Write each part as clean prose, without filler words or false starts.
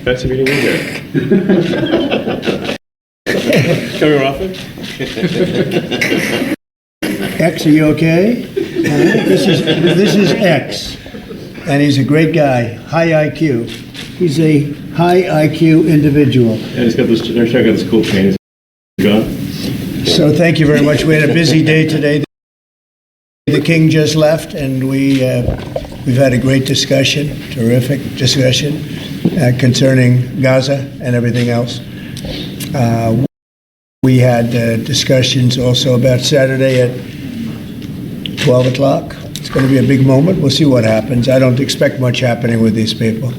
Nice of you to be here. Coming often? X, are you okay? This is X, and he's a great guy, high IQ. He's a high IQ individual. And he's got this, check out this cool chain he's got. So thank you very much. We had a busy day today. The king just left, and we've had a great discussion, terrific discussion concerning Gaza and everything else. We had discussions also about Saturday at 12 o'clock. It's going to be a big moment. We'll see what happens. I don't expect much happening with these people,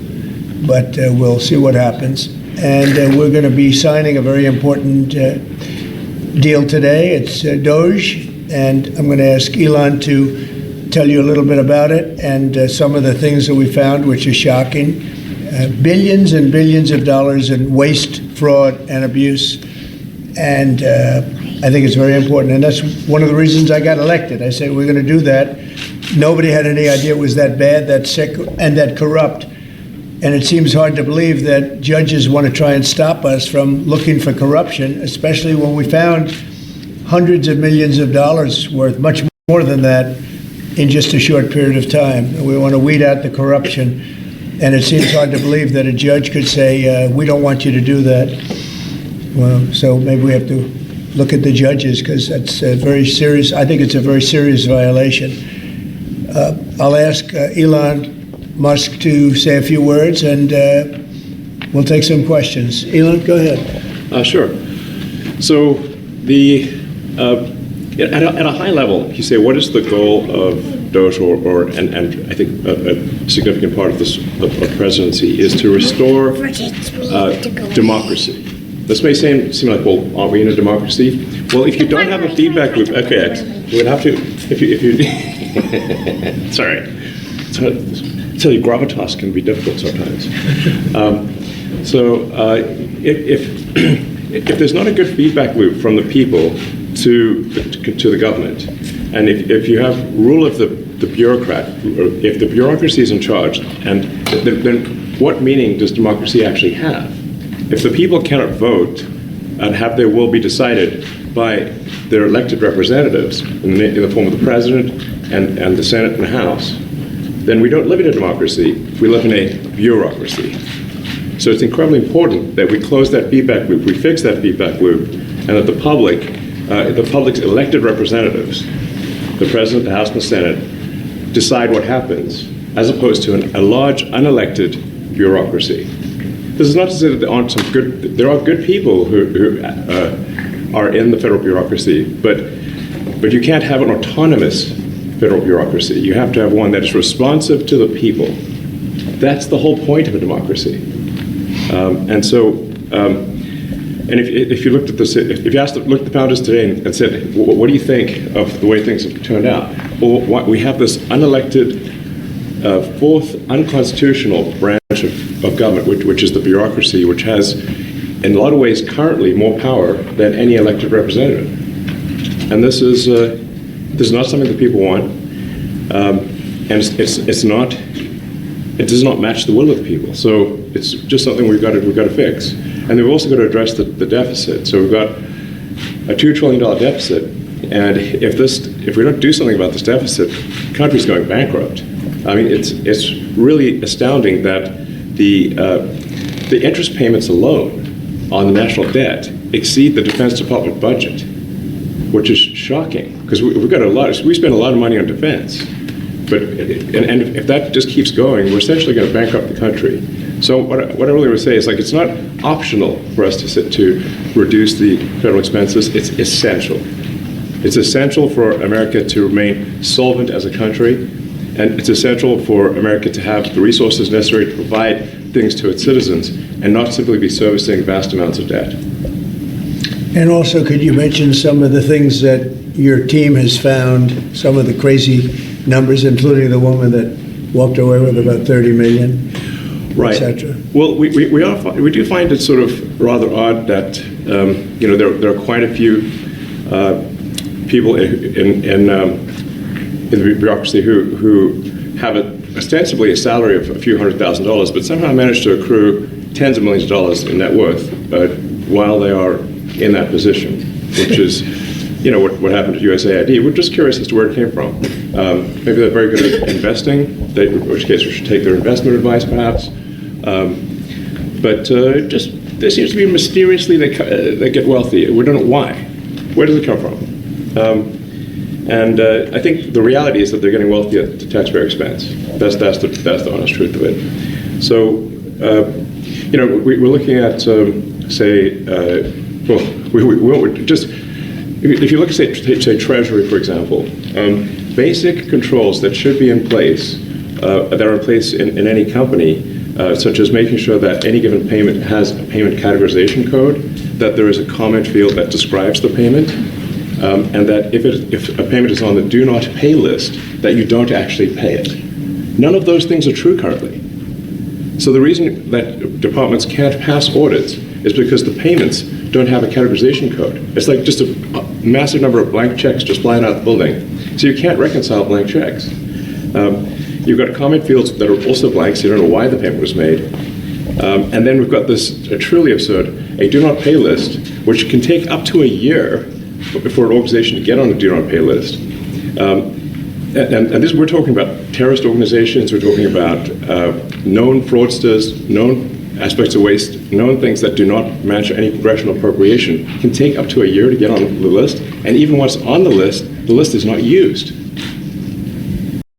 but we'll see what happens. And we're going to be signing a very important deal today. It's Doge, and I'm going to ask Elon to tell you a little bit about it and some of the things that we found, which are shocking. Billions and billions of dollars in waste, fraud, and abuse. And I think it's very important. And that's one of the reasons I got elected. I said, we're going to do that. Nobody had any idea it was that bad, that sick, and that corrupt. And it seems hard to believe that judges want to try and stop us from looking for corruption, especially when we found hundreds of millions of dollars worth, much more than that, in just a short period of time. And we want to weed out the corruption. And it seems hard to believe that a judge could say, we don't want you to do that. Well, so maybe we have to look at the judges, because that's a very serious, I think it's a very serious violation. I'll ask Elon Musk to say a few words, and we'll take some questions. Elon, go ahead. Sure. So at a high level, you say, what is the goal of Doge, and I think a significant part of this of presidency is to restore democracy. This may seem like, well, are we in a democracy? Well, if you don't have a feedback loop, okay, X, you would have to, if you sorry. Tell you, gravitas can be difficult sometimes. If there's not a good feedback loop from the people to the government, and if you have rule of the bureaucrat, or if the bureaucracy is in charge, and then what meaning does democracy actually have? If the people cannot vote and have their will be decided by their elected representatives in the form of the president and the Senate and the House, then we don't live in a democracy, we live in a bureaucracy. So it's incredibly important that we close that feedback loop, we fix that feedback loop, and that the public's elected representatives, the president, the House, and the Senate, decide what happens, as opposed to a large unelected bureaucracy. This is not to say that there aren't there are good people who are in the federal bureaucracy, but you can't have an autonomous federal bureaucracy. You have to have one that is responsive to the people. That's the whole point of a democracy. And if you looked at this, if you looked at the founders today and said, what do you think of the way things have turned out? Well, we have this unelected, fourth unconstitutional branch of government, which is the bureaucracy, which has, in a lot of ways, currently more power than any elected representative. And this is not something that people want, and it does not match the will of the people. So it's just something we've got to fix. And we've also got to address the deficit. So we've got a $2 trillion deficit, and if we don't do something about this deficit, the country's going bankrupt. I mean, it's really astounding that the interest payments alone on the national debt exceed the Defense Department budget, which is shocking, because we spend a lot of money on defense. But if that just keeps going, we're essentially going to bankrupt the country. So what I really want to say is, like, it's not optional for us to reduce the federal expenses. It's essential. It's essential for America to remain solvent as a country, and it's essential for America to have the resources necessary to provide things to its citizens and not simply be servicing vast amounts of debt. And also, could you mention some of the things that your team has found, some of the crazy numbers, including the woman that walked away with about 30 million, right, et cetera? Well, we do find it sort of rather odd that there are quite a few people in the bureaucracy who have ostensibly a salary of a few $100,000, but somehow manage to accrue tens of millions of dollars in net worth while they are in that position, which is, what happened at USAID. We're just curious as to where it came from. Maybe they're very good at investing, in which case we should take their investment advice, perhaps. But just there seems to be mysteriously they get wealthy. We don't know why. Where does it come from? And I think the reality is that they're getting wealthy at the taxpayer expense. That's the honest truth of it. So, we're looking at, if you look at, say Treasury, for example, basic controls that should be in place, that are in place in any company, such as making sure that any given payment has a payment categorization code, that there is a comment field that describes the payment, and that if a payment is on the do not pay list, that you don't actually pay it. None of those things are true currently. So the reason that departments can't pass audits is because the payments don't have a categorization code. It's like just a massive number of blank checks just flying out the building. So you can't reconcile blank checks. You've got comment fields that are also blank, so you don't know why the payment was made. And then we've got this truly absurd, a do not pay list, which can take up to a year for an organization to get on a do not pay list. And this, we're talking about terrorist organizations, we're talking about known fraudsters, known aspects of waste, known things that do not match any congressional appropriation, can take up to a year to get on the list. And even once on the list is not used.